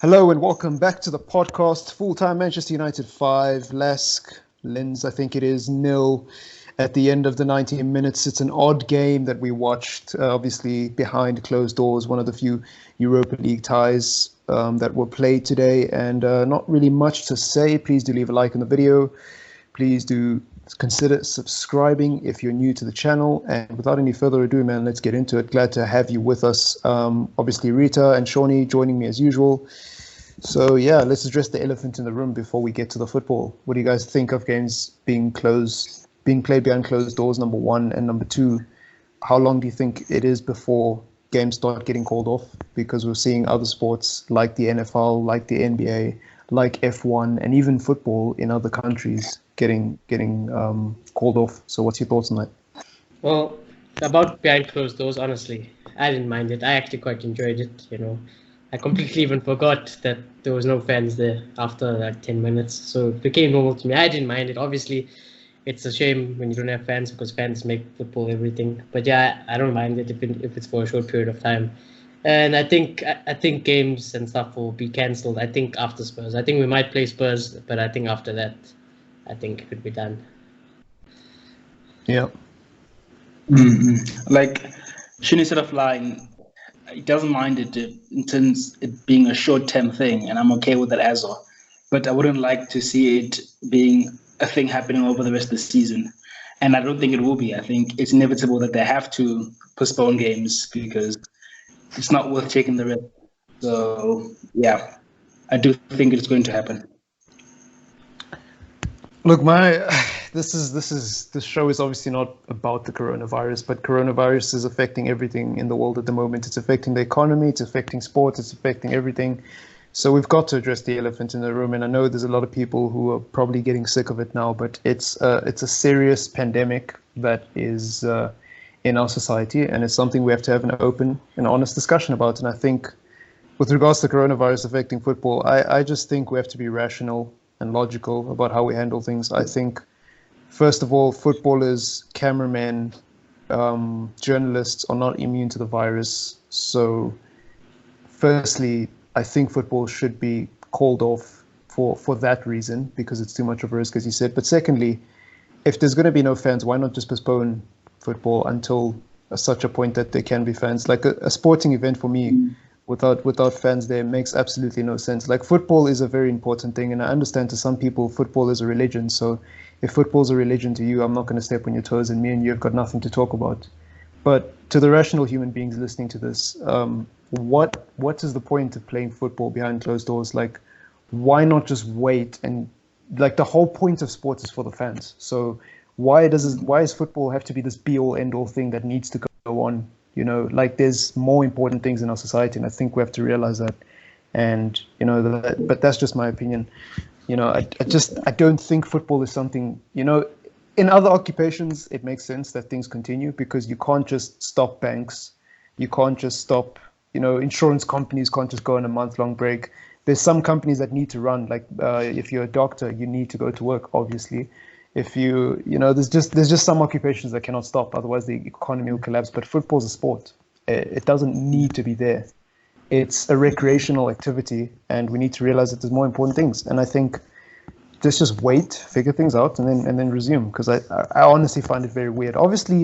Hello and welcome back to the podcast. Full-time Manchester United 5, LASK, Linz, I think it is, nil at the end of the 90 minutes. It's an odd game that we watched, obviously behind closed doors, one of the few Europa League ties that were played today, and not really much to say. Please do leave a like on the video. Please do consider subscribing if you're new to the channel. And without any further ado, man, let's get into it. Glad to have you with us. Obviously, Rita and Shawnee joining me as usual. So yeah, let's address the elephant in the room before we get to the football. What do you guys think of games being played behind closed doors, number one, and number two? How long do you think it is before games start getting called off? Because we're seeing other sports like the NFL, like the NBA, like F1, and even football in other countries getting called off. So what's your thoughts on that? Well, about behind closed doors, honestly, I didn't mind it. I actually quite enjoyed it. I completely even forgot that there was no fans there after like 10 minutes. So it became normal to me. I didn't mind it. Obviously, it's a shame when you don't have fans because fans make football everything. But yeah, I don't mind it if it's for a short period of time. And I think games and stuff will be cancelled. I think after Spurs. I think we might play Spurs, but I think after that, I think it could be done. Yeah. Like, Shin instead of lying, he doesn't mind it in terms of it being a short-term thing, and I'm okay with that as well. But I wouldn't like to see it being a thing happening over the rest of the season. And I don't think it will be. I think it's inevitable that they have to postpone games because it's not worth taking the risk. So, yeah, I do think it's going to happen. Look, this show is obviously not about the coronavirus, but coronavirus is affecting everything in the world at the moment. It's affecting the economy, it's affecting sports, it's affecting everything. So we've got to address the elephant in the room. And I know there's a lot of people who are probably getting sick of it now, but it's a serious pandemic that is in our society, and it's something we have to have an open and honest discussion about. And I think with regards to coronavirus affecting football, I just think we have to be rational and logical about how we handle things. I think, first of all, footballers, cameramen, journalists are not immune to the virus. So, firstly, I think football should be called off for that reason, because it's too much of a risk, as you said. But secondly, if there's going to be no fans, why not just postpone football until such a point that there can be fans? Like a sporting event for me, without fans there makes absolutely no sense. Like, football is a very important thing, and I understand to some people football is a religion. So if football's a religion to you, I'm not going to step on your toes, and me and you have got nothing to talk about. But to the rational human beings listening to this, what is the point of playing football behind closed doors? Like, why not just wait? And like, the whole point of sports is for the fans. So why does football have to be this be all end all thing that needs to go on? Like, there's more important things in our society, and I think we have to realize that. And but that's just my opinion. I don't think football is something. In other occupations, it makes sense that things continue because you can't just stop banks, you can't just stop. Insurance companies can't just go on a month-long break. There's some companies that need to run. Like, if you're a doctor, you need to go to work, obviously. If there's just some occupations that cannot stop, otherwise the economy will collapse. But football's a sport. It doesn't need to be there. It's a recreational activity, and we need to realize that there's more important things. And I think let's just wait, figure things out, and then resume. Because I honestly find it very weird. Obviously,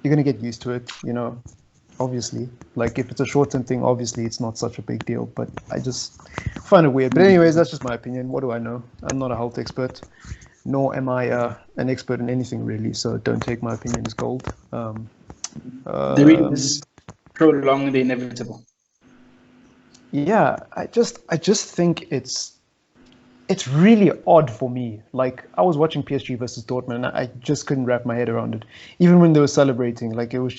you're gonna get used to it. Obviously, like, if it's a short-term thing, obviously it's not such a big deal. But I just find it weird. But anyways, that's just my opinion. What do I know? I'm not a health expert. Nor am I an expert in anything, really, so don't take my opinion as gold. The reason is prolong the inevitable. Yeah, I just think it's really odd for me. Like, I was watching PSG versus Dortmund, and I just couldn't wrap my head around it. Even when they were celebrating, like, it was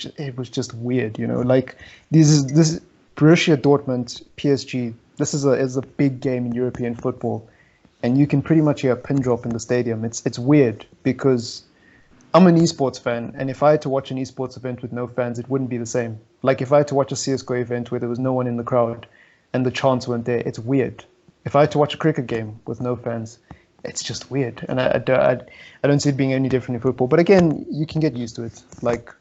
just weird, Like, this Borussia Dortmund PSG. This is a big game in European football. And you can pretty much hear a pin drop in the stadium. It's weird because I'm an esports fan, and if I had to watch an esports event with no fans, it wouldn't be the same. Like, if I had to watch a CS:GO event where there was no one in the crowd and the chants weren't there, it's weird. If I had to watch a cricket game with no fans, it's just weird. And I don't see it being any different in football. But again, you can get used to it. Like,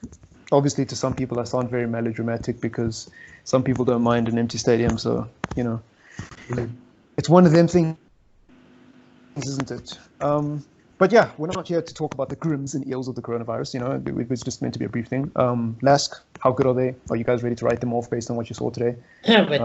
obviously, to some people, I sound very melodramatic because some people don't mind an empty stadium. So, it's one of them things, isn't it? But yeah, we're not here to talk about the grims and eels of the coronavirus. You know, it was just meant to be a brief thing. LASK, how good are they? Are you guys ready to write them off based on what you saw today? But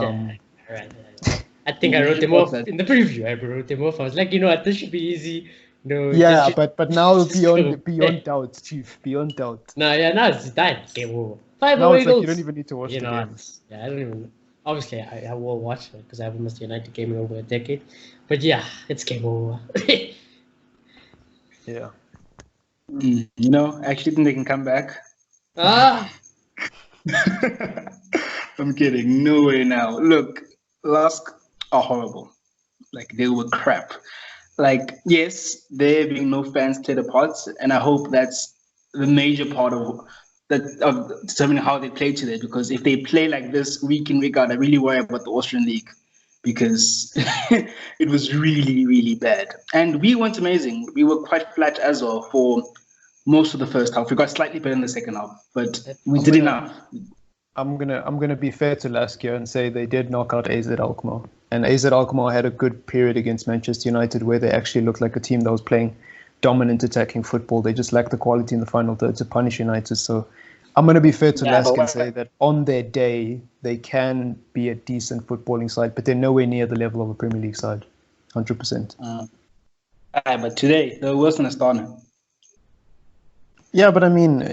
I think I wrote them off in the preview. I wrote them off. I was like, you know what, this should be easy. No, yeah, but now beyond doubt, Chief, beyond doubt. No, yeah, now it's done. Game over. 5 now away it's like goals. you don't even need to watch the games. Yeah, I don't even. Obviously, I will watch it because I haven't missed a United game in over a decade. But yeah, it's game over. Yeah. You know, I actually think they can come back. Ah. I'm kidding. No way now. Look, LASK are horrible. Like, they were crap. Like, yes, there being no fans played a part, and I hope that's the major part of determining how they play today. Because if they play like this week in, week out, I really worry about the Austrian league because it was really, really bad. And we weren't amazing. We were quite flat as well for most of the first half. We got slightly better in the second half, but we did enough. I'm gonna be fair to LASK here and say they did knock out AZ Alkmaar, and AZ Alkmaar had a good period against Manchester United where they actually looked like a team that was playing dominant attacking football. They just lacked the quality in the final third to punish United. So I'm gonna be fair to LASK and say that on their day they can be a decent footballing side, but they're nowhere near the level of a Premier League side, 100%. But today they're worse than Astana. Yeah, but I mean,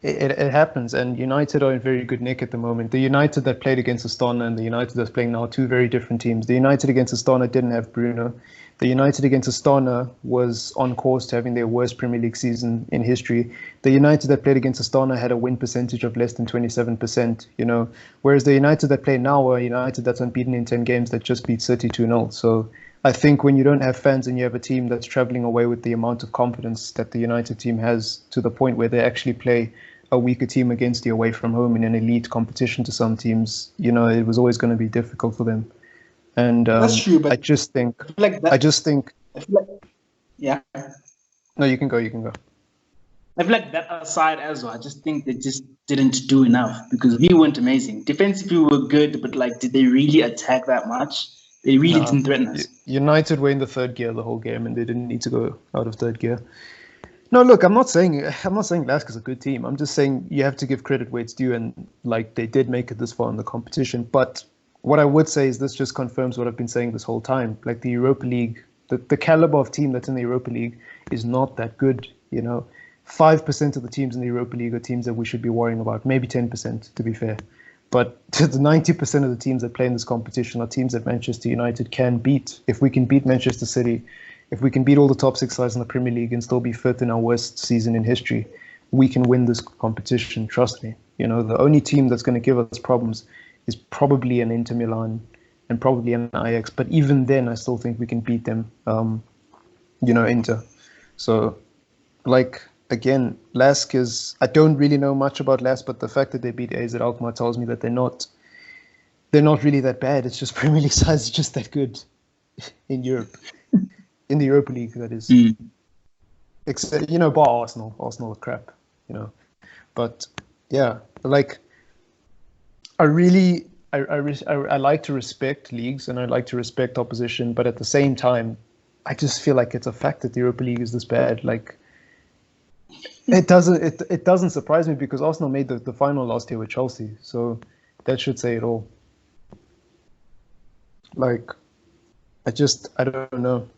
it happens, and United are in very good nick at the moment. The United that played against Astana and the United that's playing now are two very different teams. The United against Astana didn't have Bruno. The United against Astana was on course to having their worst Premier League season in history. The United that played against Astana had a win percentage of less than 27%, you know, whereas the United that play now are a United that's unbeaten in 10 games that just beat City 2-0. So I think when you don't have fans and you have a team that's traveling away with the amount of confidence that the United team has to the point where they actually play a weaker team against you away from home in an elite competition to some teams, you know, it was always going to be difficult for them. And that's true, but I just think, yeah. No, you can go. I feel like that aside as well, I just think they just didn't do enough because we weren't amazing. Defensively, we were good, but like, did they really attack that much? They really didn't threaten us. United were in the third gear the whole game, and they didn't need to go out of third gear. No, look, I'm not saying LASK is a good team. I'm just saying you have to give credit where it's due, and like they did make it this far in the competition. But what I would say is this just confirms what I've been saying this whole time. Like the Europa League, the caliber of team that's in the Europa League is not that good. You know, 5% of the teams in the Europa League are teams that we should be worrying about. Maybe 10%, to be fair. But the 90% of the teams that play in this competition are teams that Manchester United can beat. If we can beat Manchester City, if we can beat all the top six sides in the Premier League and still be fifth in our worst season in history, we can win this competition. Trust me. You know, the only team that's going to give us problems is probably an Inter Milan and probably an Ajax. But even then, I still think we can beat them, Inter. So, like, again, LASK is... I don't really know much about LASK, but the fact that they beat AZ Alkmaar tells me that they're not really that bad. It's just Premier League size is just that good in Europe. In the Europa League, that is. Except, bar Arsenal. Arsenal are crap, But, yeah, like... I like to respect leagues and I like to respect opposition, but at the same time, I just feel like it's a fact that the Europa League is this bad. Like, it doesn't surprise me because Arsenal made the final last year with Chelsea, so that should say it all. Like, I don't know,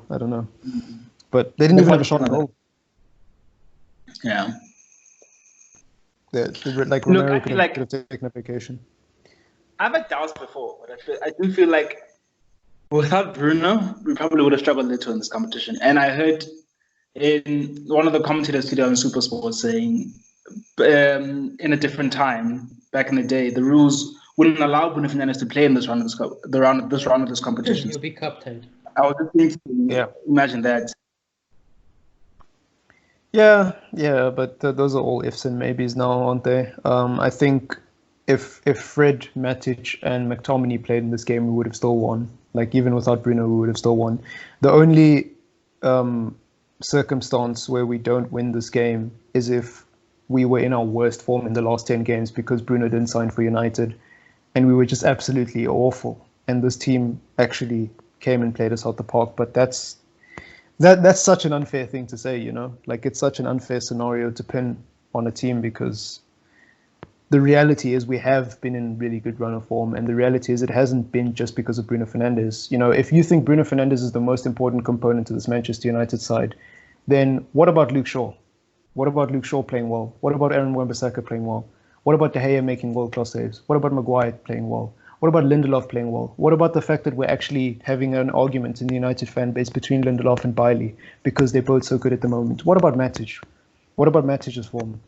I don't know, but they didn't even have a shot on goal. Yeah. Like Romero could have taken a vacation. I've had doubts before, but I do feel like without Bruno, we probably would have struggled a little in this competition. And I heard in one of the commentators today on SuperSport saying, in a different time back in the day, the rules wouldn't allow Bruno Fernandes to play in this round of this competition. He'll be captain. I was just thinking, imagine that. Yeah, but those are all ifs and maybes now, aren't they? I think if Fred, Matic, and McTominay played in this game, we would have still won. Like, even without Bruno, we would have still won. The only circumstance where we don't win this game is if we were in our worst form in the last 10 games because Bruno didn't sign for United, and we were just absolutely awful. and this team actually came and played us out the park. But that's such an unfair thing to say, you know? Like, it's such an unfair scenario to pin on a team, because the reality is we have been in really good run of form, and the reality is it hasn't been just because of Bruno Fernandes. You know, if you think Bruno Fernandes is the most important component to this Manchester United side, then what about Luke Shaw? What about Luke Shaw playing well? What about Aaron Wan-Bissaka playing well? What about De Gea making world-class saves? What about Maguire playing well? What about Lindelof playing well? What about the fact that we're actually having an argument in the United fan base between Lindelof and Bailey because they're both so good at the moment? What about Matic? What about Matic's form?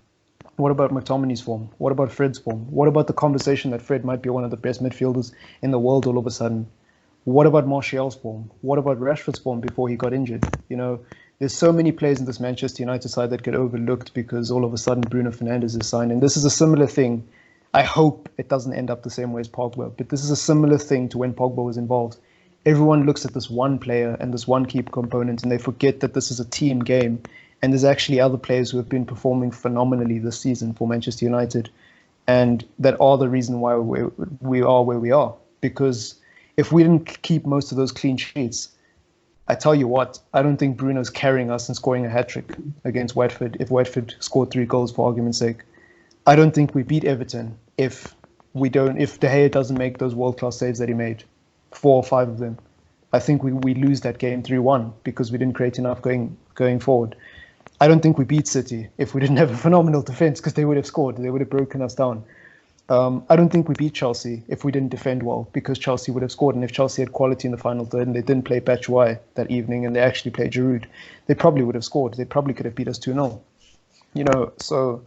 What about McTominay's form? What about Fred's form? What about the conversation that Fred might be one of the best midfielders in the world all of a sudden? What about Martial's form? What about Rashford's form before he got injured? You know, there's so many players in this Manchester United side that get overlooked because all of a sudden Bruno Fernandes is signed. And this is a similar thing. I hope it doesn't end up the same way as Pogba, but this is a similar thing to when Pogba was involved. Everyone looks at this one player and this one key component, and they forget that this is a team game. And there's actually other players who have been performing phenomenally this season for Manchester United, and that are the reason why we are where we are. Because if we didn't keep most of those clean sheets, I tell you what, I don't think Bruno's carrying us and scoring a hat-trick against Watford if Watford scored 3 goals, for argument's sake. I don't think we beat Everton if De Gea doesn't make those world-class saves that he made, 4 or 5 of them. I think we lose that game 3-1 because we didn't create enough going forward. I don't think we beat City if we didn't have a phenomenal defense, because they would have scored. They would have broken us down. I don't think we beat Chelsea if we didn't defend well, because Chelsea would have scored. And if Chelsea had quality in the final third and they didn't play Batshuayi that evening and they actually played Giroud, they probably would have scored. They probably could have beat us 2-0. You know, so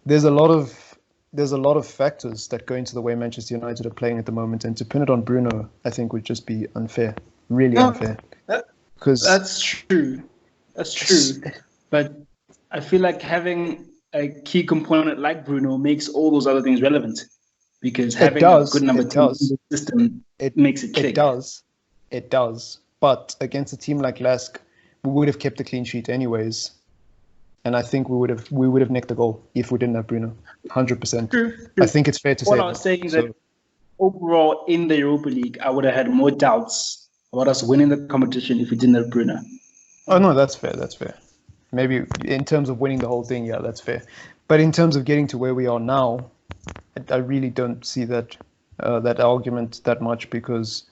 there's a lot of factors that go into the way Manchester United are playing at the moment, and to pin it on Bruno, I think would just be unfair, really unfair. That's true. That's true. But I feel like having a key component like Bruno makes all those other things relevant, because having a good number 2 in the system makes it click. It does. But against a team like LASK, we would have kept the clean sheet anyways. And I think we would have nicked the goal if we didn't have Bruno. 100%. True. I think it's fair to say. What I was saying that overall in the Europa League, I would have had more doubts about us winning the competition if we didn't have Bruno. Oh no, that's fair. Maybe in terms of winning the whole thing, yeah, that's fair. But in terms of getting to where we are now, I really don't see that argument that much, because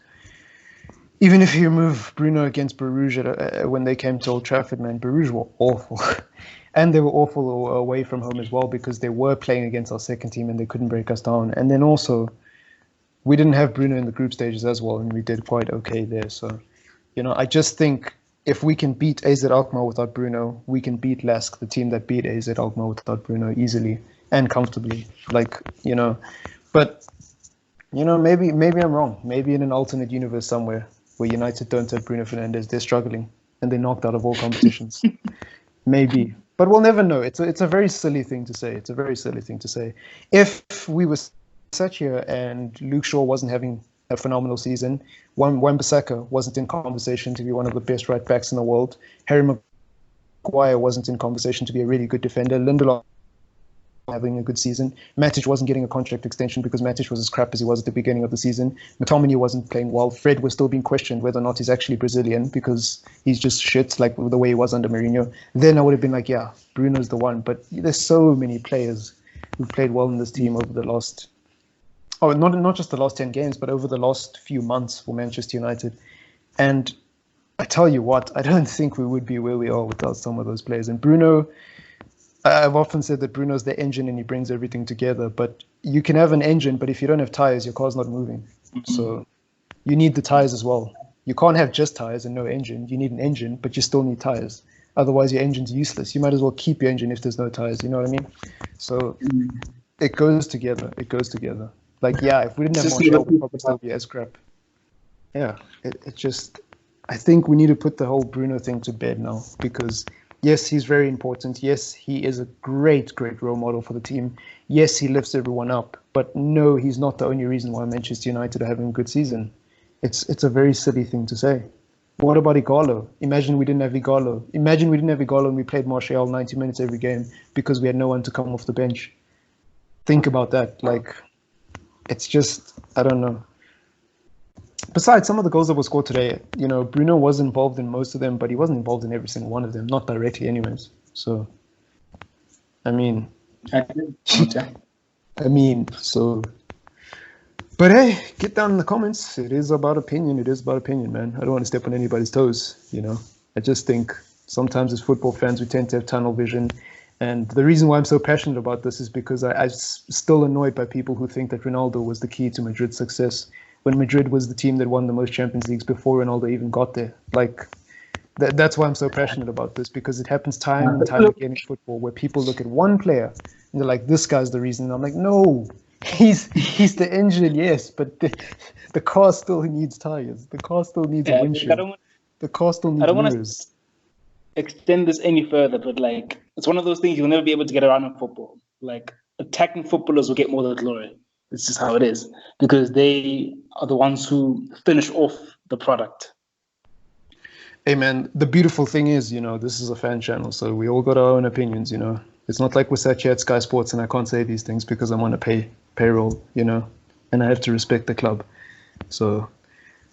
even if you remove Bruno against Bruges when they came to Old Trafford, man, Bruges were awful. And they were awful away from home as well, because they were playing against our second team and they couldn't break us down. And then also, we didn't have Bruno in the group stages as well, and we did quite okay there. So, you know, I just think if we can beat AZ Alkmaar without Bruno, we can beat LASK, the team that beat AZ Alkmaar without Bruno, easily and comfortably. Like, you know, but, you know, maybe I'm wrong. Maybe in an alternate universe somewhere where United don't have Bruno Fernandes, they're struggling and they're knocked out of all competitions. Maybe. But we'll never know. It's a very silly thing to say. It's a very silly thing to say. If we were sat here and Luke Shaw wasn't having a phenomenal season, Wan-Bissaka wasn't in conversation to be one of the best right backs in the world, Harry Maguire wasn't in conversation to be a really good defender, Lindelof having a good season, Matic wasn't getting a contract extension because Matic was as crap as he was at the beginning of the season, McTominay wasn't playing well, Fred was still being questioned whether or not he's actually Brazilian because he's just shit like the way he was under Mourinho, then I would have been like, yeah, Bruno's the one. But there's so many players who've played well in this team over the last not just the last 10 games, but over the last few months for Manchester United. And I tell you what, I don't think we would be where we are without some of those players. And Bruno, I've often said that Bruno's the engine and he brings everything together. But you can have an engine, but if you don't have tires, your car's not moving. So you need the tires as well. You can't have just tires and no engine. You need an engine, but you still need tires. Otherwise, your engine's useless. You might as well keep your engine if there's no tires. You know what I mean? So it goes together. It goes together. Like, yeah, if we didn't have Martial, we'd probably still be as crap. Yeah, it just... I think we need to put the whole Bruno thing to bed now, because yes, he's very important. Yes, he is a great, great role model for the team. Yes, he lifts everyone up. But no, he's not the only reason why Manchester United are having a good season. It's a very silly thing to say. What about Igalo? Imagine we didn't have Igalo. Imagine we didn't have Igalo and we played Martial 90 minutes every game because we had no one to come off the bench. Think about that. Like, it's just, I don't know. besides some of the goals that were scored today, you know, Bruno was involved in most of them, but he wasn't involved in every single one of them, not directly anyways. So, I mean, so, but hey, get down in the comments. It is about opinion. It is about opinion, man. I don't want to step on anybody's toes, you know. I just think sometimes as football fans, we tend to have tunnel vision. And the reason why I'm so passionate about this is because I'm still annoyed by people who think that Ronaldo was the key to Madrid's success when Madrid was the team that won the most Champions Leagues before Ronaldo even got there. Like, that's why I'm so passionate about this, because it happens time and time again in football where people look at one player and they're like, this guy's the reason. And I'm like, no, he's the engine, yes, but the car still needs tires. The car still needs a windshield. The car still needs mirrors. Extend this any further, but like, it's one of those things you'll never be able to get around in football. Like, attacking footballers will get more of the glory. It's just how it is, because they are the ones who finish off the product. Hey man, the beautiful thing is, you know, this is a fan channel, so we all got our own opinions, you know. It's not like we're sat here at Sky Sports and I can't say these things because I'm on a payroll, you know, and I have to respect the club. So,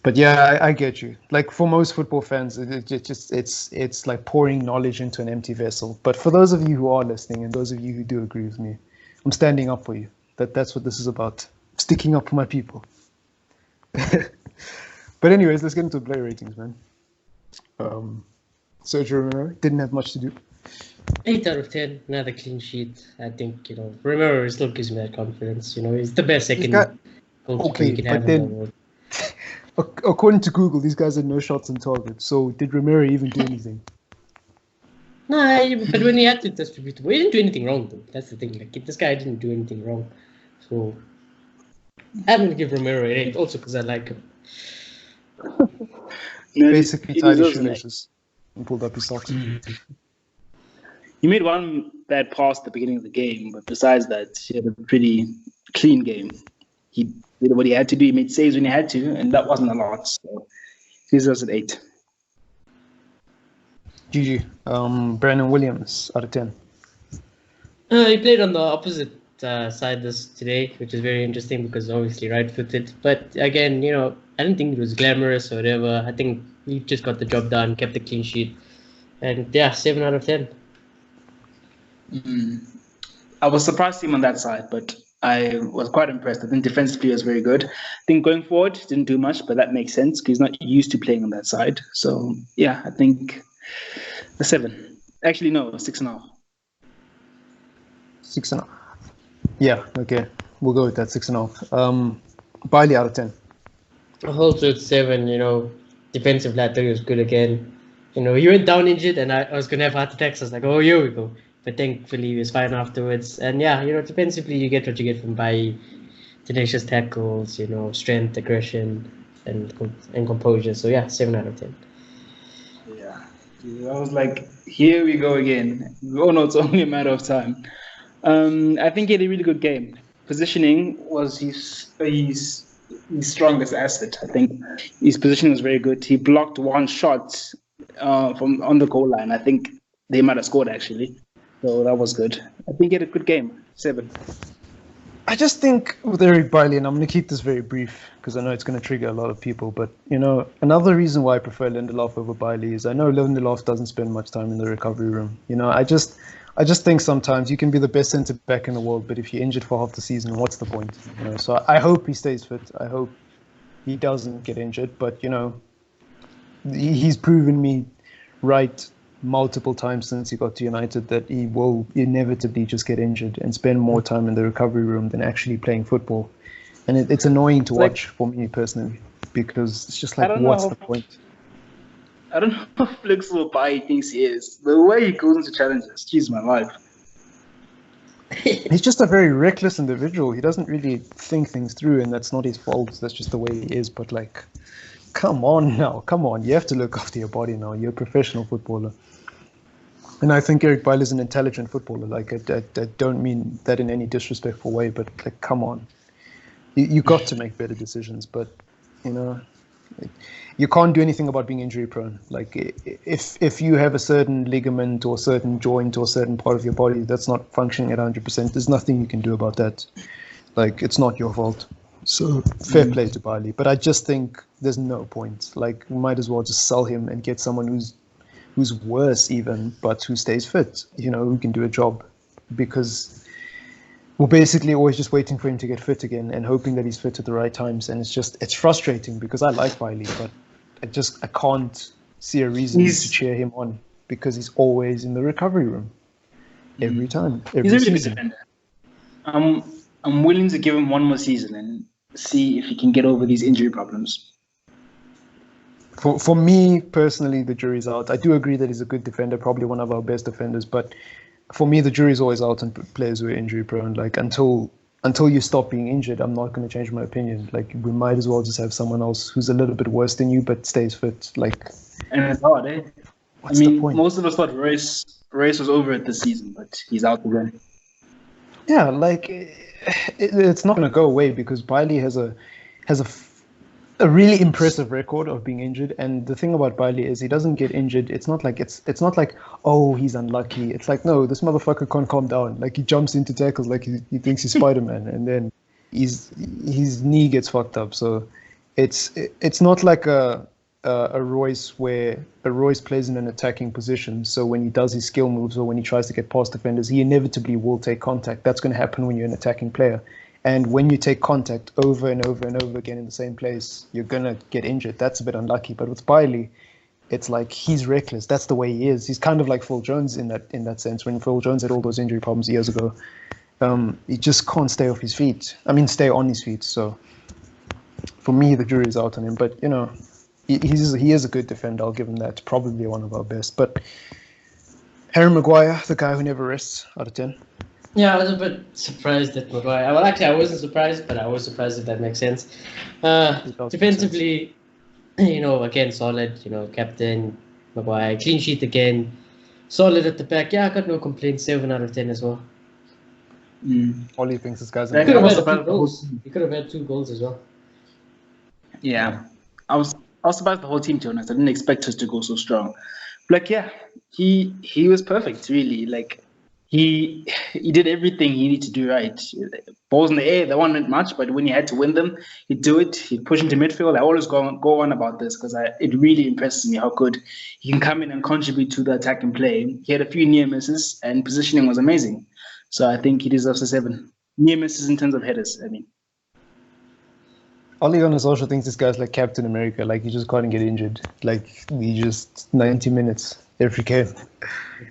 but yeah, I get you. Like, for most football fans, it's like pouring knowledge into an empty vessel. But for those of you who are listening and those of you who do agree with me, I'm standing up for you. That's what this is about. Sticking up for my people. But anyways, let's get into player ratings, man. Sergio Romero didn't have much to do. 8 out of 10, another clean sheet. I think, you know, Romero still gives me that confidence. You know, he's the best second goalkeeper you can have in the world. According to Google, these guys had no shots on target. So did Romero even do anything? No, but when he had to distribute the ball, he didn't do anything wrong, though. That's the thing. Like, this guy didn't do anything wrong. So I'm going to give Romero an 8, also because I like him. Basically tied his shoelaces and pulled up his socks. He made one bad pass at the beginning of the game, but besides that, he had a pretty clean game. He did what he had to do. He made saves when he had to, and that wasn't a lot. So he's us at 8. GG. Brandon Williams out of 10. He played on the opposite side today, which is very interesting because obviously right-footed. But again, you know, I didn't think it was glamorous or whatever. I think he just got the job done, kept the clean sheet, and yeah, 7 out of 10. I was surprised to see him on that side, but I was quite impressed. I think defensively he was very good. I think going forward, didn't do much, but that makes sense because he's not used to playing on that side. So yeah, I think a 7. Actually, no, 6.5. 6.5. Yeah, okay. We'll go with that, 6.5. Bailey out of 10. Also at 7, you know, defensive lateral was good again. You know, he went down injured and I was going to have heart attacks. I was like, oh, here we go. But thankfully he was fine afterwards. And yeah, you know, defensively you get what you get from Bailly. Tenacious tackles, you know, strength, aggression, and composure. So yeah, 7 out of 10. Yeah, I was like, here we go again. Oh no, it's only a matter of time. I think he had a really good game. Positioning was his strongest asset. I think his positioning was very good. He blocked one shot from on the goal line. I think they might have scored actually. So that was good. I think he had a good game. 7. I just think with Eric Bailly, and I'm going to keep this very brief because I know it's going to trigger a lot of people, but, you know, another reason why I prefer Lindelof over Bailly is I know Lindelof doesn't spend much time in the recovery room. You know, I just think sometimes you can be the best centre back in the world, but if you're injured for half the season, what's the point? You know, so I hope he stays fit. I hope he doesn't get injured, but, you know, he's proven me right multiple times since he got to United that he will inevitably just get injured and spend more time in the recovery room than actually playing football. And it's annoying to watch for me personally because it's just like, what's the point? I don't know how flexible Bailly thinks he is. The way he goes into challenges, geez, my life. He's just a very reckless individual. He doesn't really think things through, and that's not his fault. That's just the way he is. But like, come on now, come on. You have to look after your body now. You're a professional footballer. And I think Eric Bailly is an intelligent footballer. Like, I don't mean that in any disrespectful way, but like, come on. You got to make better decisions, but, you know, you can't do anything about being injury prone. Like, if you have a certain ligament or certain joint or certain part of your body that's not functioning at 100%, there's nothing you can do about that. Like, it's not your fault. So fair play to Bailey, but I just think there's no point. Like, we might as well just sell him and get someone who's worse even, but who stays fit. Who can do a job, because we're basically always just waiting for him to get fit again and hoping that he's fit at the right times. And it's frustrating because I like Bailey, but I can't see a reason to cheer him on because he's always in the recovery room every time. He's a really good defender. I'm willing to give him one more season and see if he can get over these injury problems. For me personally, the jury's out. I do agree that he's a good defender, probably one of our best defenders, but for me, the jury's always out on players who are injury prone. Like, until you stop being injured, I'm not going to change my opinion. Like, we might as well just have someone else who's a little bit worse than you but stays fit. Like, and it's hard, eh? Most of us thought Royce was over it this season, but he's out again. Yeah, like, it's not going to go away because Bailey has a really impressive record of being injured, and the thing about Bailey is he doesn't get injured. It's not like oh, he's unlucky. It's like, no, this motherfucker can't calm down. Like, he jumps into tackles like he thinks he's Spider-Man, and then his knee gets fucked up. So it's not like a Royce where a Royce plays in an attacking position. So when he does his skill moves or when he tries to get past defenders, he inevitably will take contact. That's going to happen when you're an attacking player. And when you take contact over and over and over again in the same place, you're going to get injured. That's a bit unlucky. But with Bailey, it's like he's reckless. That's the way he is. He's kind of like Phil Jones in that sense. When Phil Jones had all those injury problems years ago, he just can't stay off his feet. Stay on his feet. So for me, the jury's out on him. But, he is a good defender. I'll give him that. Probably one of our best. But Harry Maguire, the guy who never rests, out of 10. Yeah, I was a bit surprised at Maguire. Well, actually, I wasn't surprised, but I was surprised if that makes sense. Defensively, again, solid. Captain Maguire, clean sheet again, solid at the back. Yeah, I got no complaints. 7 out of 10 as well. Ollie thinks this guy's. He could have had 2 goals. He could have had 2 goals as well. Yeah, I was surprised the whole team, to be honest. I didn't expect us to go so strong. Like, yeah, he was perfect, really. Like, he did everything he needed to do right. Balls in the air, that one meant much, but when he had to win them, he'd do it. He'd push into midfield. I always go on about this because it really impresses me how good he can come in and contribute to the attacking play. He had a few near misses, and positioning was amazing. So I think he deserves a 7. Near misses in terms of headers, Ollie on his social thinks this guy's like Captain America. Like, he just can't get injured. Like, he just 90 minutes every game.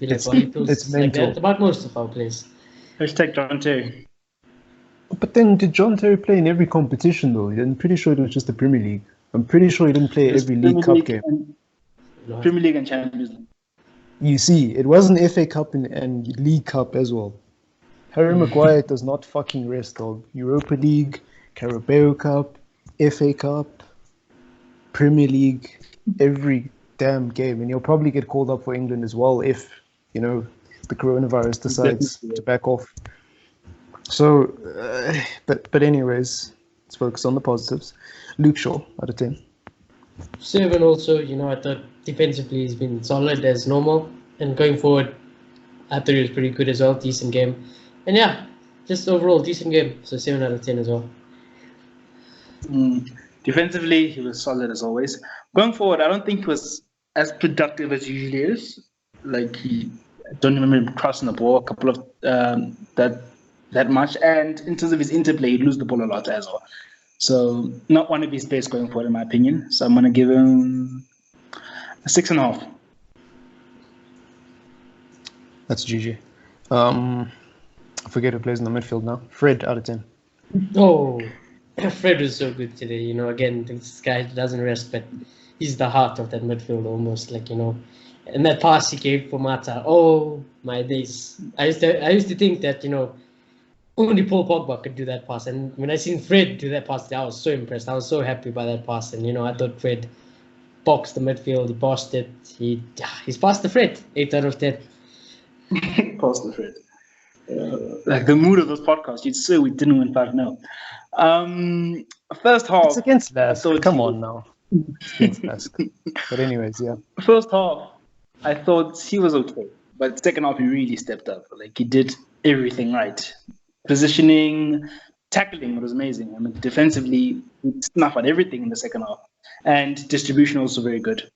It's mental. Like that about most of our players. Hashtag John Terry. But then, did John Terry play in every competition though? I'm pretty sure it was just the Premier League. I'm pretty sure he didn't play every League Cup game. Premier League and Champions League. You see, it wasn't FA Cup and League Cup as well. Harry Maguire does not fucking rest, dog. Europa League, Carabao Cup, FA Cup, Premier League, every damn game. And he'll probably get called up for England as well if, the coronavirus decides to back off. So, but anyways, let's focus on the positives. Luke Shaw, out of 10. 7 also. I thought defensively he's been solid as normal. And going forward, I thought he was pretty good as well. Decent game. And yeah, just overall, decent game. So 7 out of 10 as well. Defensively, he was solid as always. Going forward, I don't think he was as productive as he usually is. Like, I don't remember him crossing the ball a couple of that much. And in terms of his interplay, he'd lose the ball a lot as well. So not one of his best going forward, in my opinion. So I'm going to give him a 6.5. That's GG. I forget who plays in the midfield now. Fred, out of 10. Oh, Fred was so good today. Again, this guy doesn't rest, but he's the heart of that midfield almost. Like, and that pass he gave for Mata. Oh my days! I used to think that only Paul Pogba could do that pass, and when I seen Fred do that pass, I was so impressed. I was so happy by that pass, and I thought Fred boxed the midfield. He passed it. He's passed the Fred. 8 out of 10. Passed the Fred. Like the mood of this podcast, you'd say we didn't win 5-0. First half. It's against LASK. Come on now. It's against LASK. But anyways, yeah. First half, I thought he was okay, but second half he really stepped up. Like, he did everything right. Positioning, tackling was amazing. I mean, defensively, he snuffed at everything in the second half, and distribution also very good.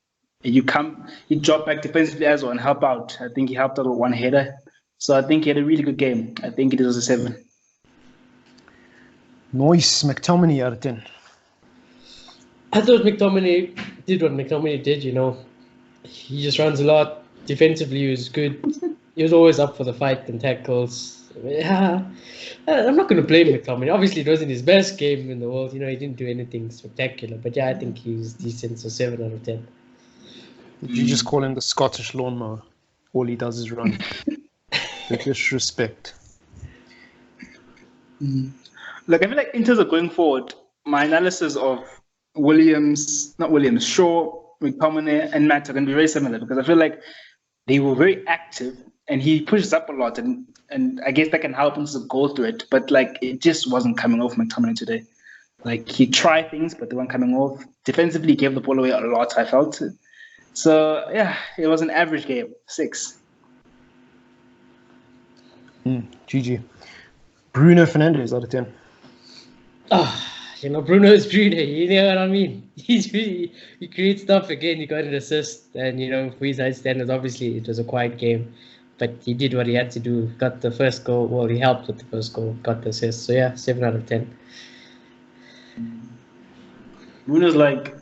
You drop back defensively as well and help out. I think he helped out with one header, so I think he had a really good game. I think it was a 7. Nice. McTominay out of 10. I thought McTominay did what McTominay did, He just runs a lot. Defensively, he was good. He was always up for the fight and tackles. Yeah, I'm not going to blame McTominay. Obviously, it wasn't his best game in the world. He didn't do anything spectacular. But yeah, I think he's decent, so 7 out of 10. Did you just call him the Scottish lawnmower? All he does is run. The disrespect. Look, I feel like in terms of going forward, my analysis of Shaw, McTominay, and Matt are going to be very similar because I feel like they were very active and he pushes up a lot and I guess that can help him to go through it. But like it just wasn't coming off McTominay today. Like he tried things, but they weren't coming off. Defensively, he gave the ball away a lot, I felt. So yeah, it was an average game, 6. GG. Bruno Fernandes out of 10. Bruno is Bruno. You know what I mean? He creates stuff again. He got an assist, and for his high standards, obviously it was a quiet game, but he did what he had to do. Got the first goal. Well, he helped with the first goal. Got the assist. So yeah, 7 out of 10. Bruno's like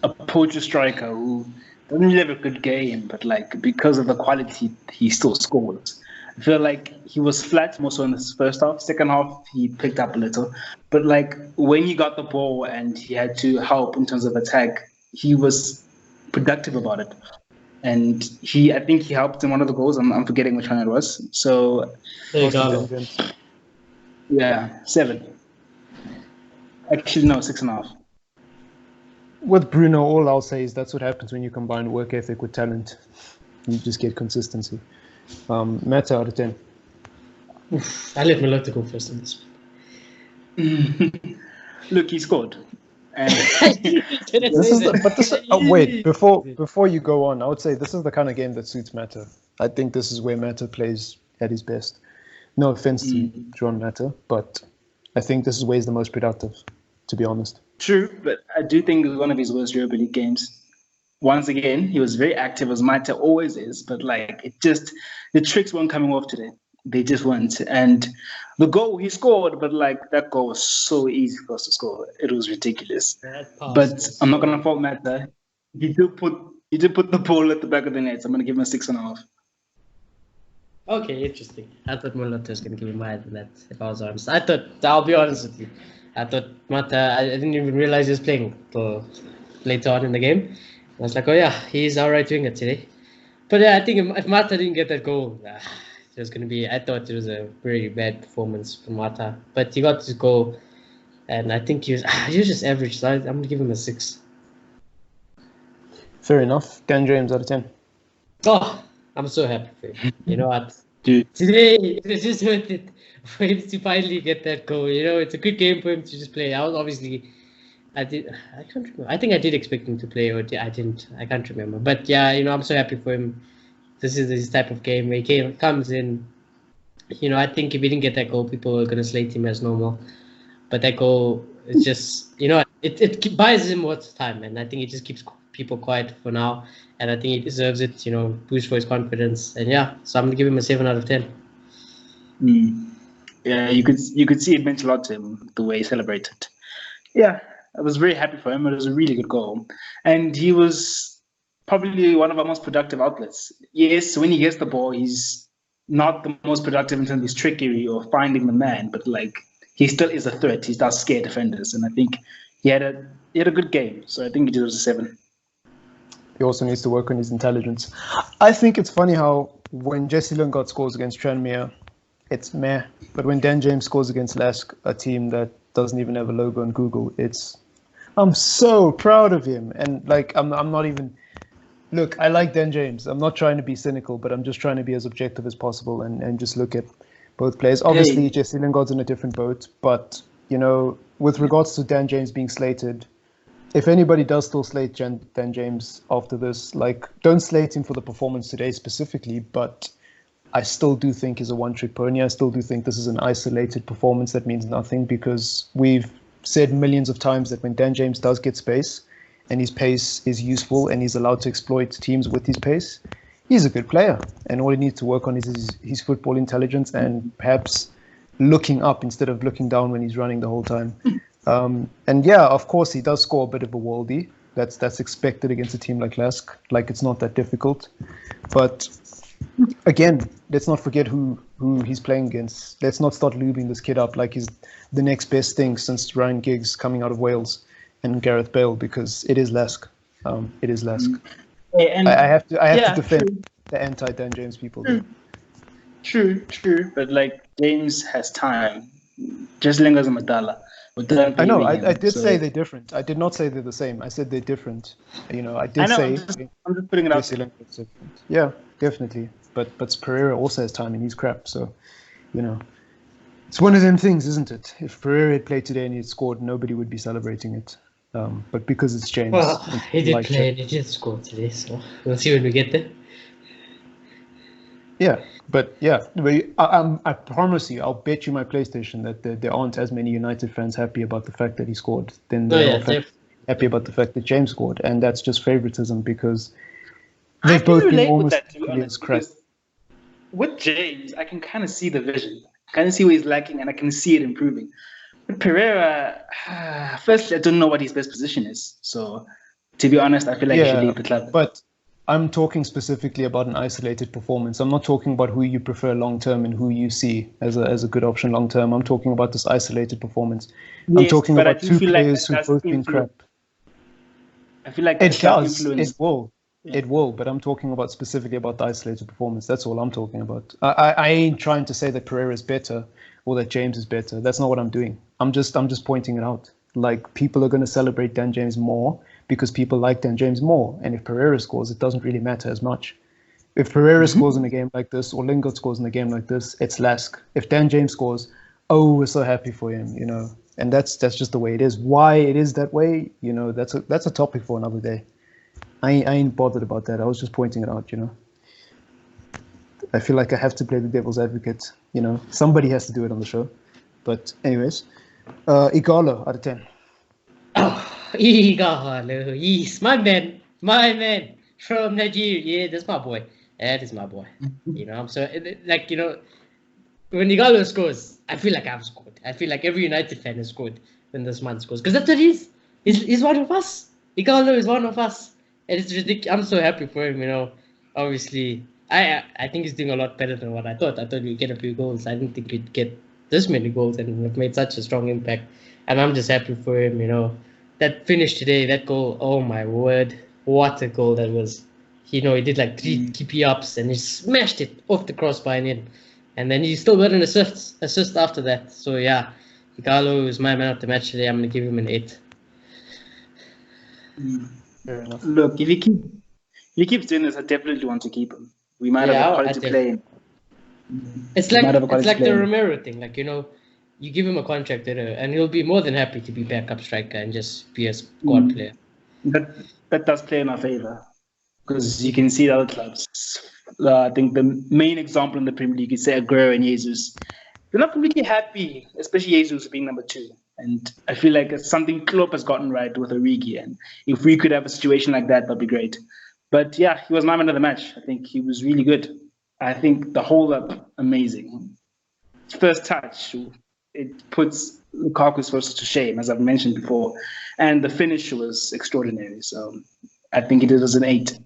a poacher striker who doesn't really have a good game, but like because of the quality, he still scores. I feel like he was flat more so in the first half. Second half, he picked up a little. But like when he got the ball and he had to help in terms of attack, he was productive about it. And I think he helped in one of the goals. I'm forgetting which one it was. So yeah, 7. Actually, no, 6.5. With Bruno, all I'll say is that's what happens when you combine work ethic with talent. You just get consistency. Matt out of 10. I let Malota go first on this one. Look, he scored. And wait, before you go on, I would say this is the kind of game that suits Mata. I think this is where Mata plays at his best. No offense to John Mata, but I think this is where he's the most productive, to be honest. True, but I do think it was one of his worst Europa League games. Once again, he was very active, as Mata always is, but like the tricks weren't coming off today. They just weren't. And the goal he scored, but like that goal was so easy for us to score. It was ridiculous. But I'm not gonna fault Mata. He did put the ball at the back of the net. So I'm gonna give him a 6.5. Okay, interesting. I thought Mulata was gonna give him higher than that, if I was honest. I'll be honest with you. I thought Mata, I didn't even realize he was playing till later on in the game. I was like, oh yeah, he's alright doing it today. But yeah, I think if Mata didn't get that goal, it was going to be, I thought it was a very bad performance from Mata. But he got his goal, and I think he was just average. So I'm going to give him a 6. Fair enough. Dan James out of 10. Oh, I'm so happy for him. You know what? Dude. Today, it was just worth it for him to finally get that goal. It's a good game for him to just play. I can't remember. I think I did expect him to play, or I didn't. I can't remember. But yeah, I'm so happy for him. This is his type of game where he comes in. I think if he didn't get that goal, people are going to slate him as normal. But that goal is just, it buys him more time, and I think it just keeps people quiet for now. And I think he deserves it. Boost for his confidence. And yeah, so I'm going to give him a 7 out of 10. Yeah, you could see it meant a lot to him the way he celebrated. Yeah. I was very happy for him. It was a really good goal. And he was probably one of our most productive outlets. Yes, when he gets the ball, he's not the most productive in terms of his trickery or finding the man, but like he still is a threat. He does scare defenders. And I think he had a good game. So I think he deserves a 7. He also needs to work on his intelligence. I think it's funny how when Jesse Lingard scores against Tranmere, it's meh. But when Dan James scores against LASK, a team that doesn't even have a logo on Google, I'm so proud of him. And like, I'm not even, look, I like Dan James. I'm not trying to be cynical, but I'm just trying to be as objective as possible and just look at both players. Obviously, Jesse Lingard's in a different boat, but, with regards to Dan James being slated, if anybody does still slate Dan James after this, like, don't slate him for the performance today specifically, but I still do think is a one-trick pony. I still do think this is an isolated performance that means nothing, because we've said millions of times that when Dan James does get space and his pace is useful and he's allowed to exploit teams with his pace, he's a good player. And all he needs to work on is his football intelligence and perhaps looking up instead of looking down when he's running the whole time. And yeah, of course, he does score a bit of a worldie. That's expected against a team like LASK. Like, it's not that difficult. But again, let's not forget who he's playing against. Let's not start lubing this kid up like he's the next best thing since Ryan Giggs coming out of Wales and Gareth Bale, because it is LASK. It is LASK. And I have to defend true. the anti-Dan James people. True. But like, James has time. Just lingers a Madala. I know. I did say they're different. I did not say they're the same. I said they're different. I did say. I'm just putting it out. Yeah, definitely. But Pereira also has time and he's crap. So, it's one of them things, isn't it? If Pereira had played today and he had scored, nobody would be celebrating it. But because it's James. Well, he did play and he did score today, so we'll see when we get there. Yeah, but yeah, I promise you, I'll bet you my PlayStation that there aren't as many United fans happy about the fact that he scored than there are happy about the fact that James scored, and that's just favoritism, because they've both been almost as crap. With James, I can kind of see the vision, kind of see where he's lacking, and I can see it improving. With Pereira, firstly, I don't know what his best position is, so to be honest, I feel like he should leave the club. But I'm talking specifically about an isolated performance. I'm not talking about who you prefer long term and who you see as a good option long term. I'm talking about this isolated performance. Yes, I'm talking about two players who've both been crap. I feel like it does. It will. Yeah. It will. But I'm talking about specifically about the isolated performance. That's all I'm talking about. I ain't trying to say that Pereira is better or that James is better. That's not what I'm doing. I'm just pointing it out. Like, people are going to celebrate Dan James more because people like Dan James more. And if Pereira scores, it doesn't really matter as much. If Pereira scores in a game like this, or Lingard scores in a game like this, it's LASK. If Dan James scores, we're so happy for him, And that's just the way it is. Why it is that way, that's a topic for another day. I ain't bothered about that. I was just pointing it out, I feel like I have to play the devil's advocate, Somebody has to do it on the show. But anyways, Igalo out of 10. Igalo, yes, my man from Nigeria. Yeah, that's my boy. That is my boy. I'm so when Igalo scores, I feel like I've scored. I feel like every United fan has scored when this man scores, because that's what he is. He's one of us. Igalo is one of us, and it's ridiculous. I'm so happy for him. Obviously, I think he's doing a lot better than what I thought. I thought he'd get a few goals. I didn't think he'd get this many goals and have made such a strong impact. And I'm just happy for him, That finish today, that goal, oh my word, what a goal that was. He did like 3 keepy ups and he smashed it off the crossbar and in. And then he still got an assist after that. So yeah, Igalo is my man of the match today. I'm going to give him an 8. Fair enough. Look, if he keeps doing this, I definitely want to keep him. We might have a quality play. It's like the Romero thing. Like, you give him a contract and he'll be more than happy to be backup striker and just be a squad player. That does play in our favor, because you can see the other clubs. I think the main example in the Premier League is, say, Aguero and Jesus. They're not completely happy, especially Jesus being number 2. And I feel like it's something Klopp has gotten right with Origi. And if we could have a situation like that, that'd be great. But yeah, he was my man of the match. I think he was really good. I think the hold-up, amazing. First touch, it puts Lukaku's first to shame, as I've mentioned before. And the finish was extraordinary. So I think it was an 8.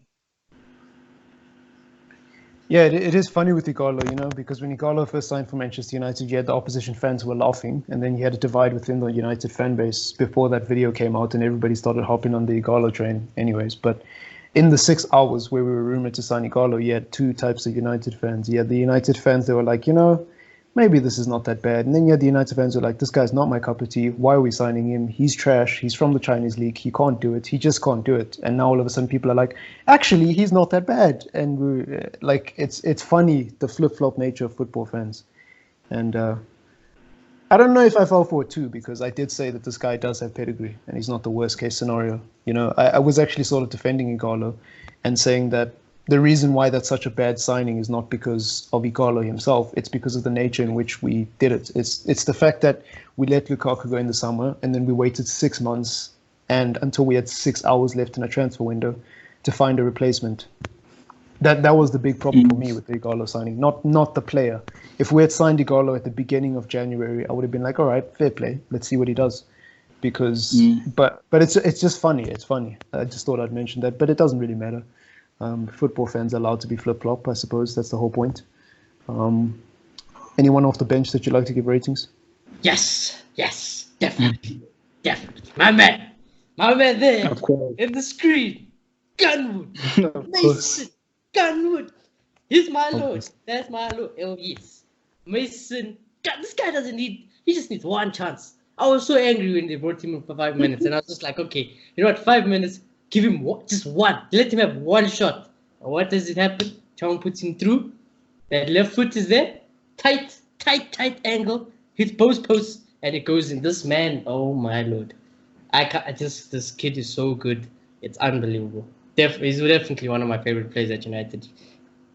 Yeah, it is funny with Igalo, because when Igalo first signed for Manchester United, you had the opposition fans who were laughing, and then you had a divide within the United fan base before that video came out, and everybody started hopping on the Igalo train anyways. But in the 6 hours where we were rumored to sign Igalo, you had 2 types of United fans. You had the United fans that were like, maybe this is not that bad. And then you had the United fans who were like, this guy's not my cup of tea. Why are we signing him? He's trash. He's from the Chinese league. He can't do it. He just can't do it. And now all of a sudden people are like, actually, he's not that bad. And we're like, it's funny, the flip-flop nature of football fans. And I don't know if I fell for it too, because I did say that this guy does have pedigree and he's not the worst case scenario. I was actually sort of defending Igalo and saying that the reason why that's such a bad signing is not because of Igalo himself. It's because of the nature in which we did it. It's the fact that we let Lukaku go in the summer and then we waited 6 months and until we had 6 hours left in a transfer window to find a replacement. That was the big problem for me with the Igalo signing, not the player. If we had signed Igalo at the beginning of January, I would have been like, all right, fair play. Let's see what he does. Because, but it's just funny. It's funny. I just thought I'd mention that, but it doesn't really matter. Football fans are allowed to be flip-flop, I suppose. That's the whole point. Anyone off the bench that you'd like to give ratings? Yes, definitely. My man there in the screen. Gunwood. Mason. Gunwood. He's my lord. That's my lord. Oh, yes. Mason. God, this guy he just needs one chance. I was so angry when they brought him in for 5 minutes, and I was just like, okay, you know what, 5 minutes, give him just one. Let him have one shot. And what does it happen? Chong puts him through. That left foot is there. Tight angle. Hits both posts, and it goes in. This man, oh my lord. This kid is so good. It's unbelievable. He's definitely one of my favorite players at United.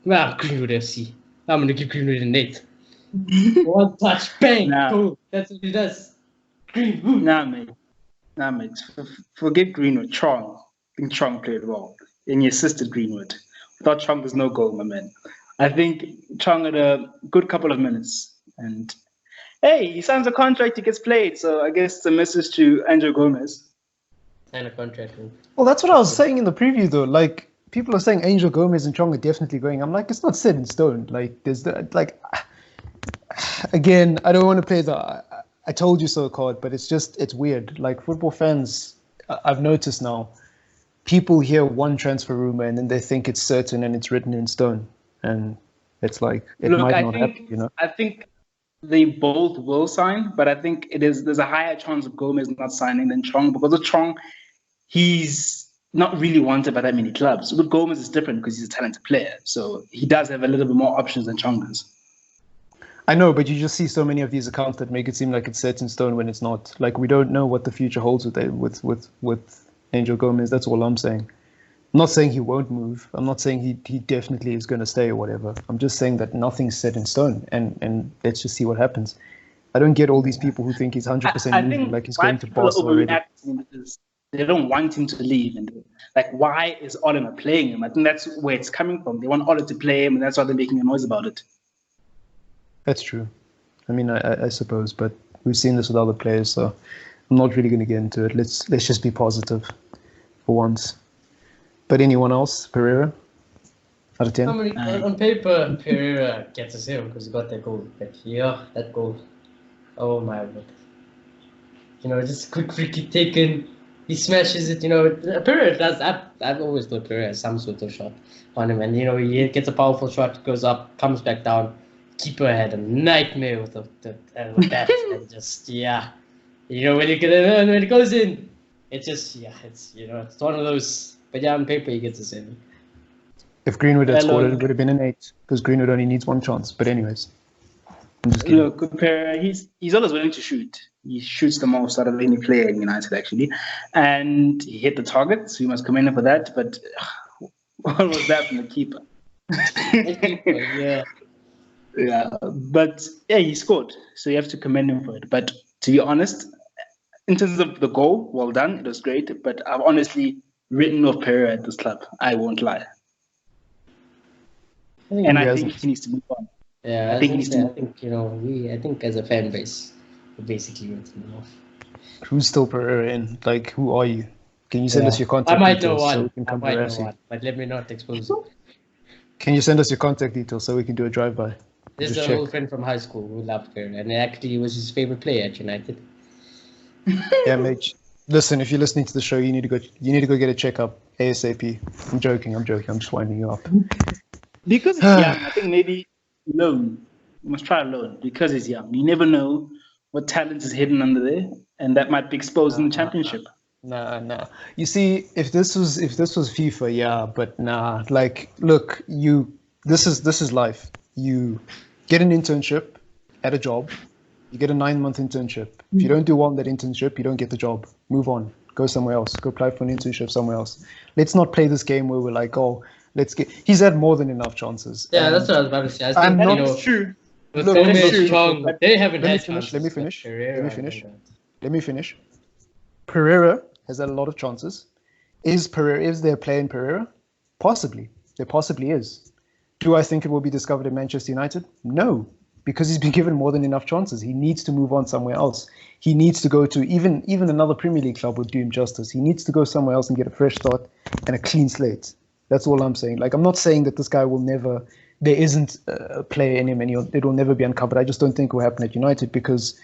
Well, Greenwood FC. I'm going to give Greenwood a net. One touch, bang, boom. That's what he does. Greenwood. Nah, mate. Forget Greenwood. Chong. I think Chong played well. And he assisted Greenwood. Without Chong, there's no goal, my man. I think Chong had a good couple of minutes. And, hey, he signs a contract, he gets played. So I guess the message to Angel Gomez. Sign a contract. Well, that's what I was saying in the preview, though. Like, people are saying Angel Gomez and Chong are definitely going. I'm like, it's not set in stone. Like, again, I don't want to play the I told you so card, but it's weird. Like, football fans, I've noticed now, people hear one transfer rumor and then they think it's certain and it's written in stone. And it's like, might not happen, you know? I think they both will sign, but I think there's a higher chance of Gomez not signing than Chong, because of Chong, he's not really wanted by that many clubs. With Gomez, it's different because he's a talented player. So he does have a little bit more options than Chong does. I know, but you just see so many of these accounts that make it seem like it's set in stone when it's not. Like, we don't know what the future holds with Angel Gomez. That's all I'm saying. I'm not saying he won't move. I'm not saying he definitely is going to stay or whatever. I'm just saying that nothing's set in stone, and let's just see what happens. I don't get all these people who think he's 100% moving, like he's going to Barcelona already. Because they don't want him to leave, and like, why is Oliver playing him? I think that's where it's coming from. They want Oliver to play him, and that's why they're making a noise about it. That's true. I mean, I suppose, but we've seen this with other players, so I'm not really going to get into it. Let's just be positive for once. But anyone else? Pereira? Out of 10? On paper, Pereira gets us here because he got that goal. But yeah, that goal. Oh my word. You know, just a quick free kick taken. He smashes it, you know. Pereira does. I've always thought Pereira has some sort of shot on him. And, you know, he gets a powerful shot, goes up, comes back down. Keeper had a nightmare with that. And just, yeah. You know, when it goes in, it's just, yeah, it's, you know, it's one of those. But yeah, on paper, he gets a 7. If Greenwood had scored, it would have been an 8, because Greenwood only needs one chance. But anyways, I'm just kidding. Look, Pereira, he's always willing to shoot. He shoots the most out of any player in United, actually. And he hit the target, so you must commend him for that. But what was that from the keeper? Yeah. Yeah, but yeah, he scored, so you have to commend him for it. But to be honest, in terms of the goal, well done, it was great. But I've honestly written off Pereira at this club. I won't lie. I think he needs to move on. Yeah, I think you know, I think as a fan base, we basically want to move off. Who's still Pereira in? Like, who are you? Can you send us your contact details? I might know one, but let me not expose it. Can you send us your contact details so we can do a drive-by? There's an old friend from high school who loved Pereira, and actually he was his favorite player at United. Yeah, mate. Listen, if you're listening to the show, you need to go get a checkup ASAP. I'm joking. I'm just winding you up. Because he's young, I think maybe loan. You must try a loan because he's young. You never know what talent is hidden under there, and that might be exposed in the championship. Nah. You see, if this was FIFA, yeah, but nah. Like, look, this is life. You get an internship at a job. You get a 9-month internship. If you don't do well in that internship, you don't get the job. Move on. Go somewhere else. Go apply for an internship somewhere else. Let's not play this game where we're like, oh, He's had more than enough chances. Yeah, that's what I was about to say. I think, I'm not True. with Look, Gomez true, strong, but they haven't let me had finish. chances. Let me but finish. Pereira, Let me I finish. know that. Let me finish. Pereira has had a lot of chances. Is there a player in Pereira? Possibly. There possibly is. Do I think it will be discovered in Manchester United? No, because he's been given more than enough chances. He needs to move on somewhere else. He needs to go to even another Premier League club would do him justice. He needs to go somewhere else and get a fresh start and a clean slate. That's all I'm saying. Like, I'm not saying that this guy will never. There isn't a player in him, and it will never be uncovered. I just don't think it will happen at United because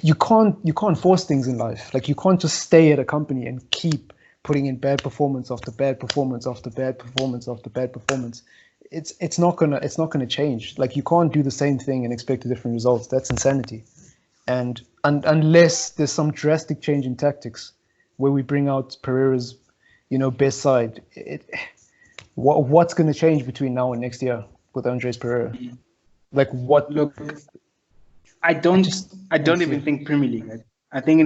you can't force things in life. Like, you can't just stay at a company and keep putting in bad performance after bad performance after bad performance after bad performance. It's not gonna change. Like, you can't do the same thing and expect a different results. That's insanity. And unless there's some drastic change in tactics, where we bring out Pereira's, best side, what's going to change between now and next year with Andres Pereira? Like, what? Look, I don't even think Premier League. I think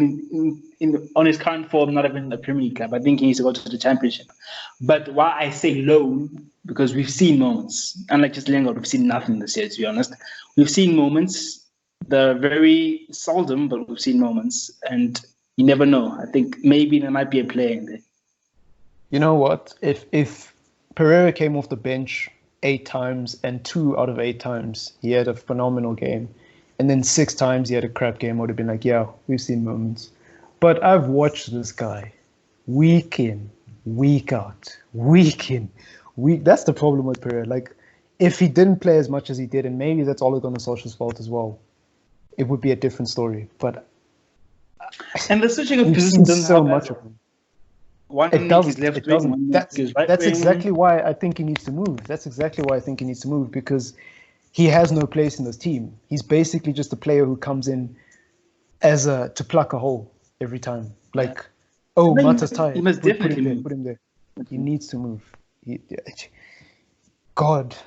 on his current form, not even a Premier League club. I think he needs to go to the Championship. But why I say loan, because we've seen moments, unlike just Lingard, we've seen nothing this year, to be honest. We've seen moments, they're very seldom, but we've seen moments, and you never know. I think maybe there might be a player in there. You know what? If Pereira came off the bench 8 times and 2 out of 8 times he had a phenomenal game, and then 6 times he had a crap game, I would have been like, yeah, we've seen moments. But I've watched this guy week in, week out, week in, week. That's the problem with Pereira. Like, if he didn't play as much as he did, and maybe that's Ole Gunnar Solskjaer's fault as well, it would be a different story. But and the switching of we've positions seen doesn't so help much either. of him. One It week doesn't. he's left It wing, doesn't. one week That's he's right that's wing. exactly why I think he needs to move. That's exactly why I think he needs to move, because he has no place in this team. He's basically just a player who comes in as to pluck a hole every time. Like, oh, Then Mata's he tired. must Put him definitely there. move. Put him there. He needs to move. God.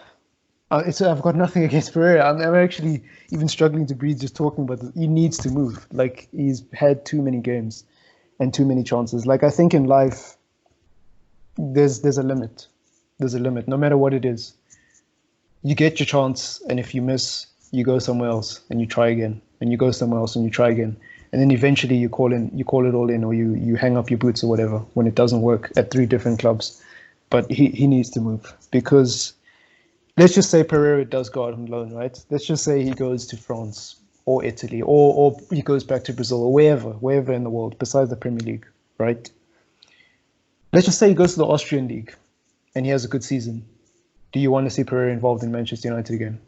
I've got nothing against Pereira. I'm actually even struggling to breathe just talking about this. He needs to move. Like, he's had too many games and too many chances. Like, I think in life, there's a limit. There's a limit, no matter what it is. You get your chance, and if you miss, you go somewhere else and you try again, and you go somewhere else and you try again, and then eventually you call it all in, or you hang up your boots or whatever when it doesn't work at 3 different clubs. But he needs to move, because let's just say Pereira does go out on loan, right? Let's just say he goes to France or Italy, or he goes back to Brazil, or wherever in the world besides the Premier League, right? Let's just say he goes to the Austrian League and he has a good season. Do you want to see Pereira involved in Manchester United again?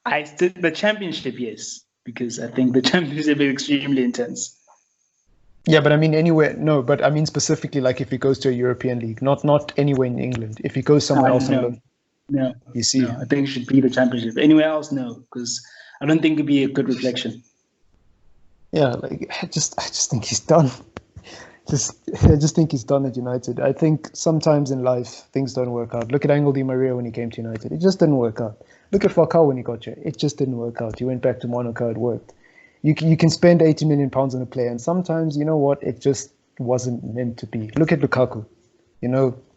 The Championship, yes, because I think the Championship is extremely intense. Yeah, but I mean anywhere. No, but I mean specifically, like, if he goes to a European league, not anywhere in England. If he goes somewhere else on loan. No, You see, I think it should be the Championship. Anywhere else, no, because I don't think it'd be a good reflection. Yeah, like, I just think he's done. I just think he's done at United. I think sometimes in life things don't work out. Look at Angel Di Maria when he came to United. It just didn't work out. Look at Falcao when he got here. It just didn't work out. He went back to Monaco. It worked. You can spend £80 million on a player, and sometimes, you know what, it just wasn't meant to be. Look at Lukaku.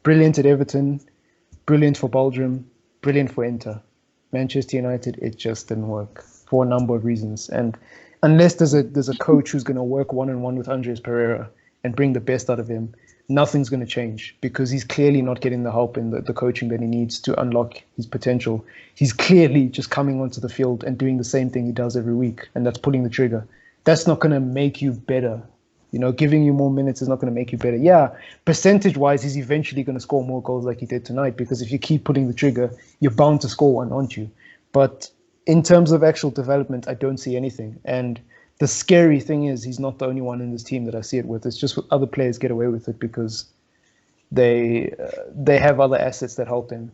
Brilliant at Everton, brilliant for Belgium, brilliant for Inter. Manchester United, it just didn't work for a number of reasons. And unless there's a coach who's going to work one-on-one with Andres Pereira and bring the best out of him, nothing's going to change, because he's clearly not getting the help and the coaching that he needs to unlock his potential. He's clearly just coming onto the field and doing the same thing he does every week, and that's pulling the trigger. That's not going to make you better. Giving you more minutes is not going to make you better. Yeah, percentage-wise, he's eventually going to score more goals like he did tonight, because if you keep putting the trigger, you're bound to score one, aren't you? But in terms of actual development, I don't see anything. And the scary thing is, he's not the only one in this team that I see it with. It's just other players get away with it because they have other assets that help them.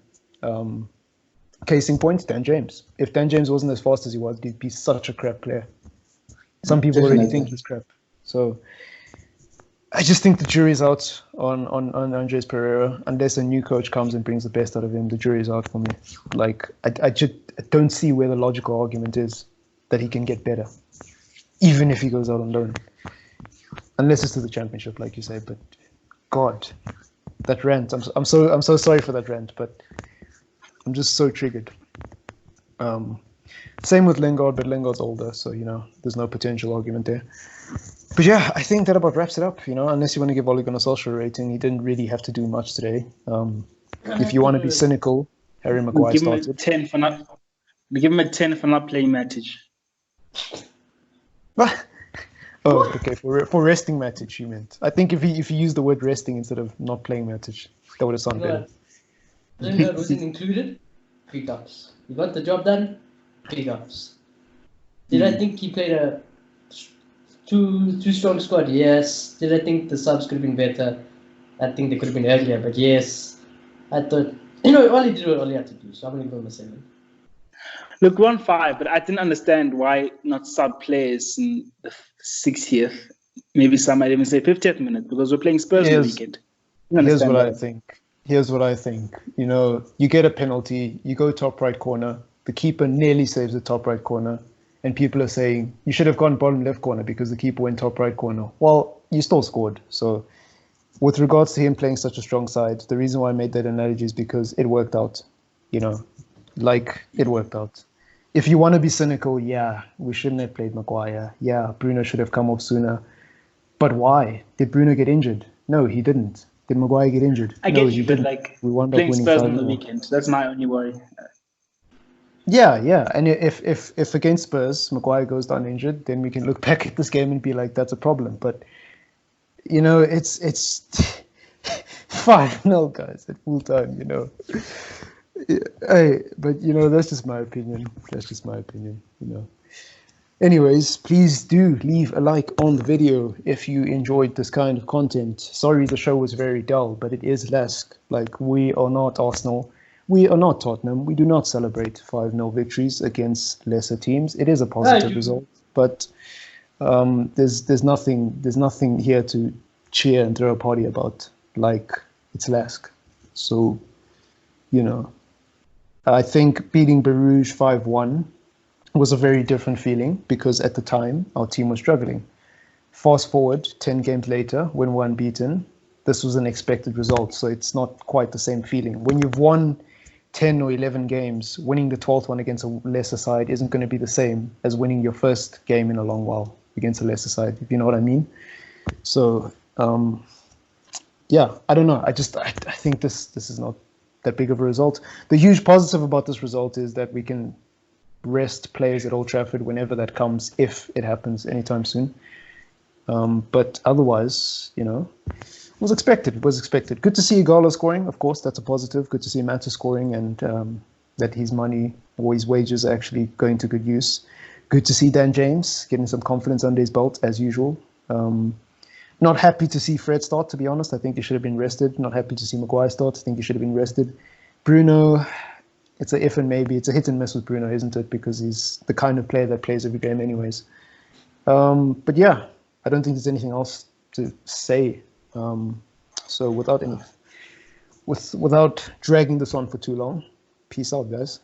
Case in point, Dan James. If Dan James wasn't as fast as he was, he'd be such a crap player. Some people already think he's crap. So I just think the jury's out on Andres Pereira. Unless a new coach comes and brings the best out of him, the jury's out for me. Like, I just don't see where the logical argument is that he can get better, even if he goes out on loan. Unless it's to the Championship, like you say. But God, that rant. I'm so sorry for that rant, but I'm just so triggered. Same with Lingard, but Lingard's older, so there's no potential argument there. But yeah, I think that about wraps it up. Unless you want to give Ole Gunnar Solskjaer a rating, he didn't really have to do much today. If you want to be cynical, Harry Maguire started. Give him a 10 for not playing Matic. Oh, okay. For resting Matic, you meant. I think if he used the word resting instead of not playing Matic, that would have sounded better. Lingard wasn't included. 3 tops. He got the job done. 3 tops. Did I think he played a too strong squad? Yes. Did I think the subs could have been better? I think they could have been earlier, but yes. I thought, all he did what all he had to do, so I'm going to give him a 7. Look, 1-5, but I didn't understand why not sub players in the 60th, maybe some might even say 50th minute, because we're playing Spurs on the weekend. Here's what I think. You get a penalty, you go top right corner, the keeper nearly saves the top right corner, and people are saying, you should have gone bottom left corner because the keeper went top right corner. Well, you still scored. So with regards to him playing such a strong side, the reason why I made that analogy is because it worked out. It worked out. If you want to be cynical, yeah, we shouldn't have played Maguire. Yeah, Bruno should have come off sooner. But why? Did Bruno get injured? No, he didn't. Did Maguire get injured? I get you, but we wound playing up winning Spurs on the weekend, that's my only worry. Yeah. And if against Spurs, Maguire goes down injured, then we can look back at this game and be like, that's a problem. But, it's 5-0, guys, at full time, But that's just my opinion. Anyways, please do leave a like on the video if you enjoyed this kind of content. Sorry the show was very dull, but it is LASK. We are not Arsenal. We are not Tottenham. We do not celebrate 5-0 victories against lesser teams. It is a positive result, but there's nothing here to cheer and throw a party about like it's LASK. So, I think beating Bruges 5-1 was a very different feeling because at the time our team was struggling. Fast forward 10 games later, when we're unbeaten, this was an expected result, so it's not quite the same feeling. When you've won 10 or 11 games, winning the 12th one against a lesser side isn't going to be the same as winning your first game in a long while against a lesser side, if you know what I mean. So, I don't know. I think this is not that big of a result. The huge positive about this result is that we can rest players at Old Trafford whenever that comes, if it happens anytime soon. But otherwise, was expected. It was expected. Good to see Igalo scoring, of course, that's a positive. Good to see Mata scoring and that his money or his wages are actually going to good use. Good to see Dan James getting some confidence under his belt, as usual. Not happy to see Fred start, to be honest. I think he should have been rested. Not happy to see Maguire start. I think he should have been rested. Bruno, it's a if and maybe. It's a hit and miss with Bruno, isn't it? Because he's the kind of player that plays every game anyways. But yeah, I don't think there's anything else to say. So without dragging this on for too long, peace out, guys.